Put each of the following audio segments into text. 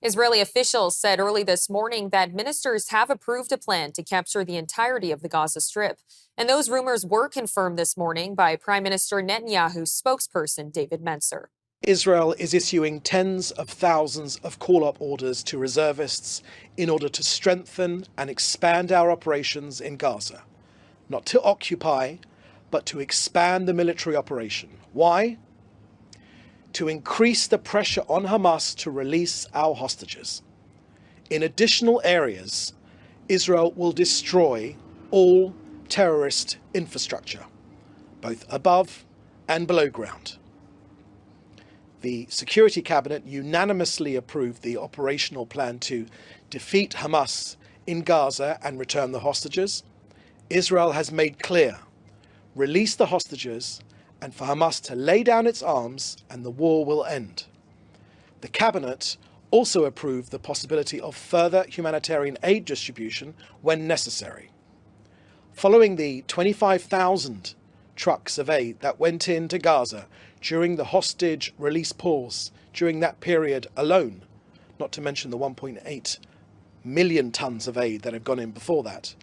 Israeli officials said early this morning that ministers have approved a plan to capture the entirety of the Gaza Strip. And those rumors were confirmed this morning by Prime Minister Netanyahu's spokesperson, David Mencer. Israel is issuing tens of thousands of call-up orders to reservists in order to strengthen and expand our operations in Gaza. Not to occupy, but to expand the military operation. Why? To increase the pressure on Hamas to release our hostages. In additional areas, Israel will destroy all terrorist infrastructure, both above and below ground. The Security Cabinet unanimously approved the operational plan to defeat Hamas in Gaza and return the hostages. Israel has made clear, release the hostages and for Hamas to lay down its arms and the war will end. The Cabinet also approved the possibility of further humanitarian aid distribution when necessary. Following the 25,000 trucks of aid that went into Gaza during the hostage release pause during that period alone, not to mention the 1.8 million tons of aid that have gone in before that,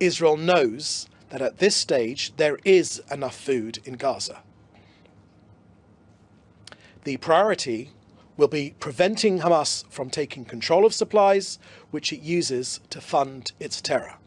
Israel knows that at this stage there is enough food in Gaza. The priority will be preventing Hamas from taking control of supplies, which it uses to fund its terror.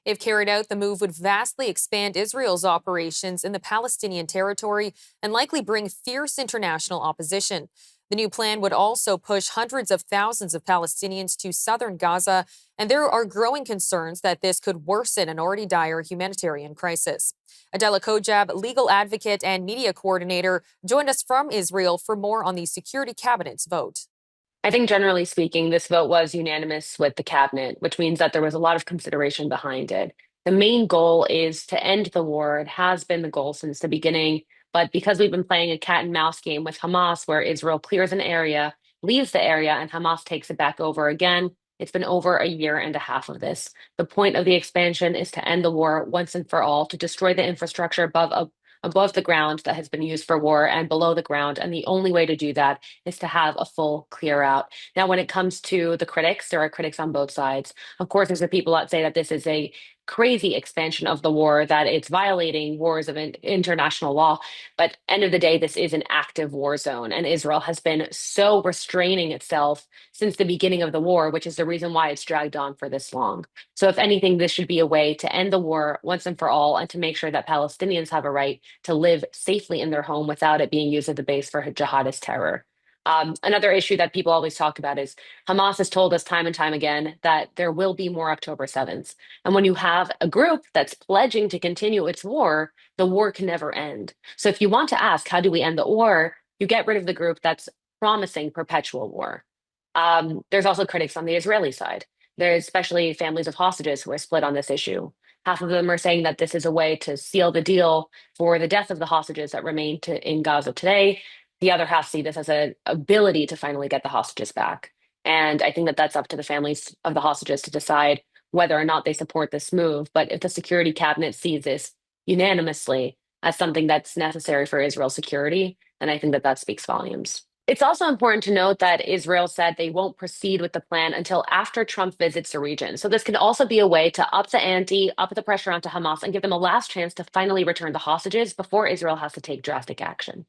If carried out, the move would vastly expand Israel's operations in the Palestinian territory and likely bring fierce international opposition. The new plan would also push hundreds of thousands of Palestinians to southern Gaza, and there are growing concerns that this could worsen an already dire humanitarian crisis. Adela Cojab, legal advocate and media coordinator, joined us from Israel for more on the Security Cabinet's vote. I think generally speaking, this vote was unanimous with the cabinet, which means that there was a lot of consideration behind it. The main goal is to end the war. It has been the goal since the beginning. But because we've been playing a cat and mouse game with Hamas, where Israel clears an area, leaves the area, and Hamas takes it back over again, it's been over a year and a half of this. The point of the expansion is to end the war once and for all, to destroy the infrastructure above the ground that has been used for war and below the ground. And the only way to do that is to have a full clear out. Now, when it comes to the critics, there are critics on both sides. Of course, there's the people that say that this is a crazy expansion of the war, that it's violating wars of international law. But end of the day, this is an active war zone. And Israel has been so restraining itself since the beginning of the war, which is the reason why it's dragged on for this long. So if anything, this should be a way to end the war once and for all and to make sure that Palestinians have a right to live safely in their home without it being used as a base for jihadist terror. Another issue that people always talk about is Hamas has told us time and time again that there will be more October 7th. And when you have a group that's pledging to continue its war, the war can never end. So if you want to ask, how do we end the war? You get rid of the group that's promising perpetual war. There's also critics on the Israeli side. There's especially families of hostages who are split on this issue. Half of them are saying that this is a way to seal the deal for the death of the hostages that remain in Gaza today. The other half see this as an ability to finally get the hostages back. And I think that that's up to the families of the hostages to decide whether or not they support this move. But if the Security Cabinet sees this unanimously as something that's necessary for Israel's security, then I think that that speaks volumes. It's also important to note that Israel said they won't proceed with the plan until after Trump visits the region. So this can also be a way to up the ante, up the pressure onto Hamas, and give them a last chance to finally return the hostages before Israel has to take drastic action.